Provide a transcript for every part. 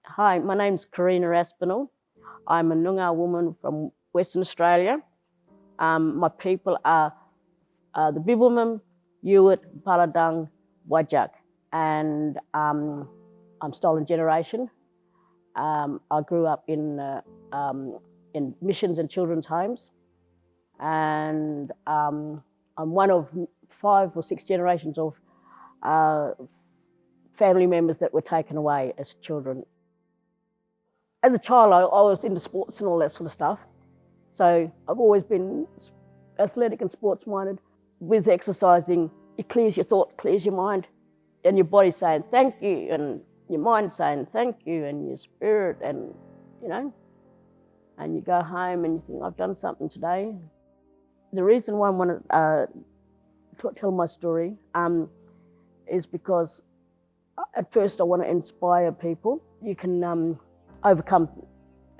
Hi, my name's Kareena Aspinall. I'm a Noongar woman from Western Australia. My people are the Bibbulmun, Ewart, Paladang, Wajak, and I'm stolen generation. I grew up in missions and children's homes, and I'm one of 5 or 6 generations of family members that were taken away as children. As a child, I was into sports and all that sort of stuff. So I've always been athletic and sports minded. With exercising, it clears your thought, clears your mind, and your body saying thank you, and your mind saying thank you, and your spirit, and and you go home and you think, I've done something today. The reason why I want to tell my story is because at first I want to inspire people. You can overcome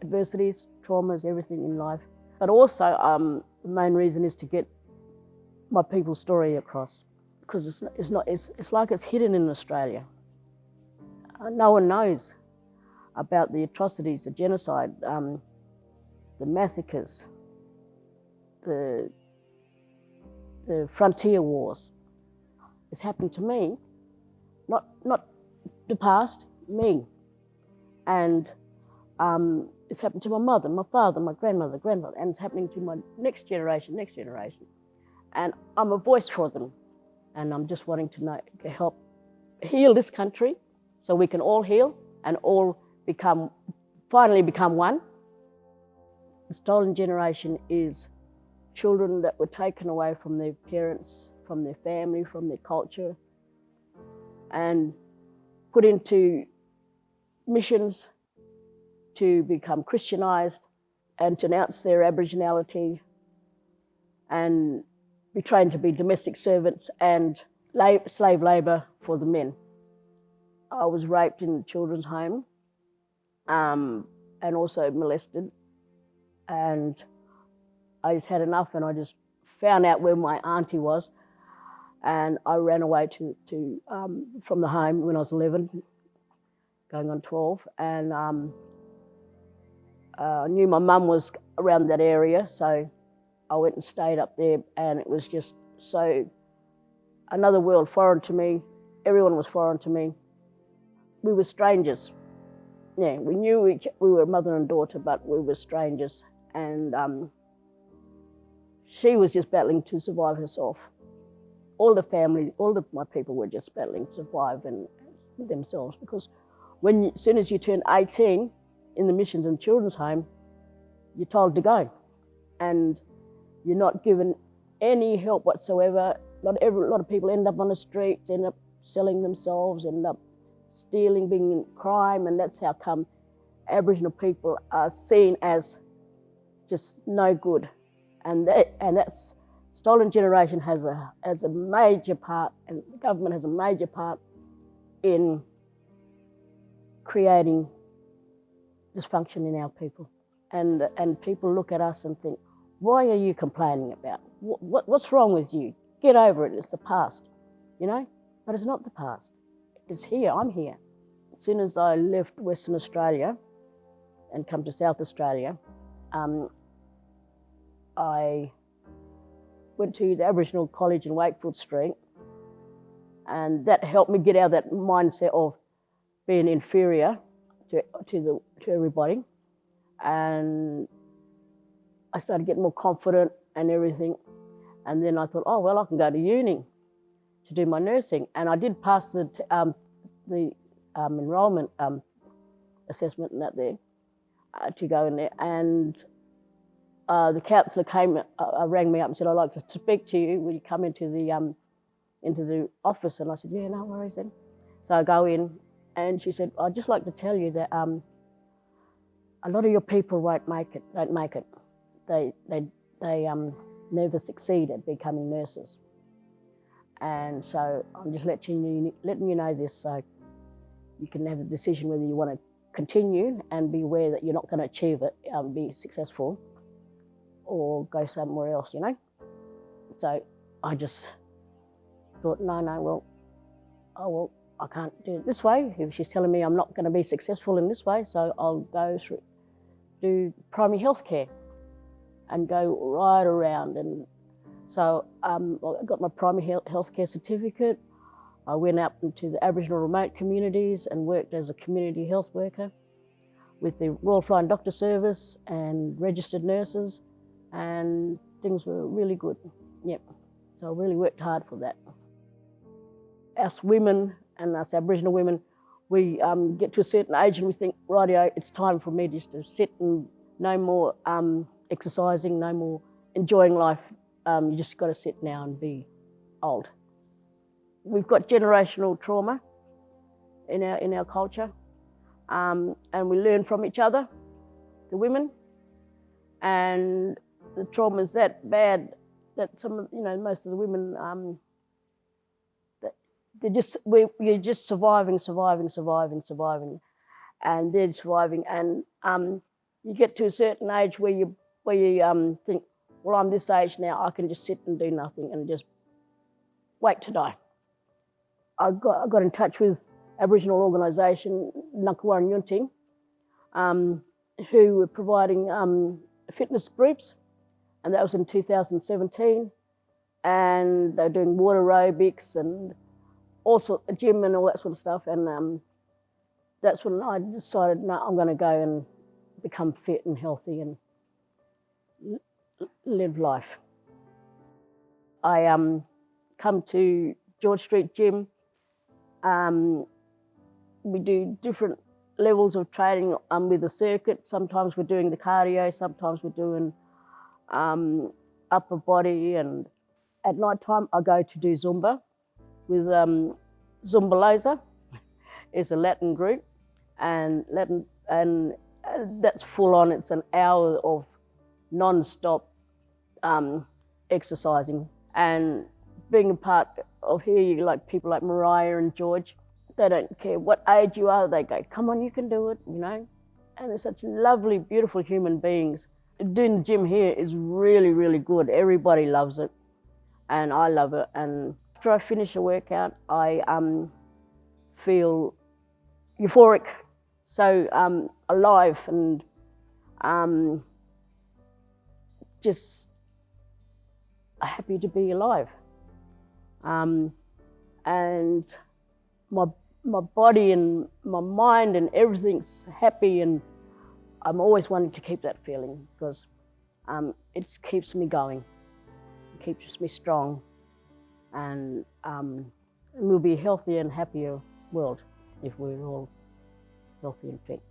adversities, traumas, everything in life. But also the main reason is to get my people's story across, because it's like it's hidden in Australia. No one knows about the atrocities, the genocide, the massacres, the frontier wars. It's happened to me, not the past, me. And it's happened to my mother, my father, my grandmother, and it's happening to my next generation. And I'm a voice for them. And I'm just wanting to help heal this country so we can all heal and all finally become one. The stolen generation is children that were taken away from their parents, from their family, from their culture, and put into missions to become Christianized and to announce their Aboriginality and be trained to be domestic servants and slave labour for the men. I was raped in the children's home and also molested, and I just had enough, and I just found out where my auntie was, and I ran away from the home when I was 11, going on 12, and I knew my mum was around that area, so I went and stayed up there, and it was just so another world, foreign to me. Everyone was foreign to me. We were strangers. Yeah, we knew we were mother and daughter, but we were strangers, and she was just battling to survive herself. All the family, my people were just battling to survive and themselves, because as soon as you turn 18 in the missions and children's home, you're told to go, and you're not given any help whatsoever. A lot of people end up on the streets, end up selling themselves, end up stealing, being in crime, and that's how come Aboriginal people are seen as just no good, and that's stolen generation has a major part, and the government has a major part in creating dysfunction in our people, and people look at us and think, why are you complaining about? What's wrong with you? Get over it. It's the past, But it's not the past. It's here. I'm here. As soon as I left Western Australia and come to South Australia, I went to the Aboriginal College in Wakefield Street, and that helped me get out of that mindset of being inferior to everybody, and I started getting more confident and everything. And then I thought, oh well, I can go to uni to do my nursing, and I did pass the enrolment assessment and that there to go in there. And the counsellor rang me up and said, I'd like to speak to you. Will you come into the office? And I said, yeah, no worries then. So I go in, and she said, I'd just like to tell you that a lot of your people don't make it. They never succeed at becoming nurses. And so I'm just letting you know this, so you can have a decision whether you want to continue and be aware that you're not going to achieve it, be successful, or go somewhere else, So I just thought, no, well, oh well, I can't do it this way. If she's telling me I'm not going to be successful in this way, so I'll go through, do primary health care and go right around. And so I got my primary health care certificate. I went out into the Aboriginal remote communities and worked as a community health worker with the Royal Flying Doctor Service and registered nurses, and things were really good. Yep. So I really worked hard for that. Us women and us Aboriginal women, we get to a certain age and we think, rightio, it's time for me just to sit and no more exercising, no more enjoying life. You just got to sit now and be old. We've got generational trauma in our culture, and we learn from each other, the women, and the trauma is that bad that most of the women, we're just surviving, and they're surviving, and you get to a certain age where you think, well, I'm this age now, I can just sit and do nothing and just wait to die. I got in touch with Aboriginal organisation Nunkawarra who were providing fitness groups, and that was in 2017, and they're doing water aerobics and also a gym and all that sort of stuff, and that's when I decided, no, I'm going to go and become fit and healthy and live life. I come to George Street Gym. We do different levels of training with the circuit. Sometimes we're doing the cardio, sometimes we're doing upper body, and at night time I go to do Zumba with Zumba Laser. It's a Latin group, and that's full on. It's an hour of non-stop exercising, and being a part of here, you like people like Mariah and George. They don't care what age you are. They go, come on, you can do it, And they're such lovely, beautiful human beings. Doing the gym here is really, really good. Everybody loves it, and I love it. And after I finish a workout, I feel euphoric, so alive, and just happy to be alive. And my body and my mind and everything's happy, and I'm always wanting to keep that feeling because it keeps me going, it keeps me strong, and we'll be a healthier and happier world if we're all healthy and fit.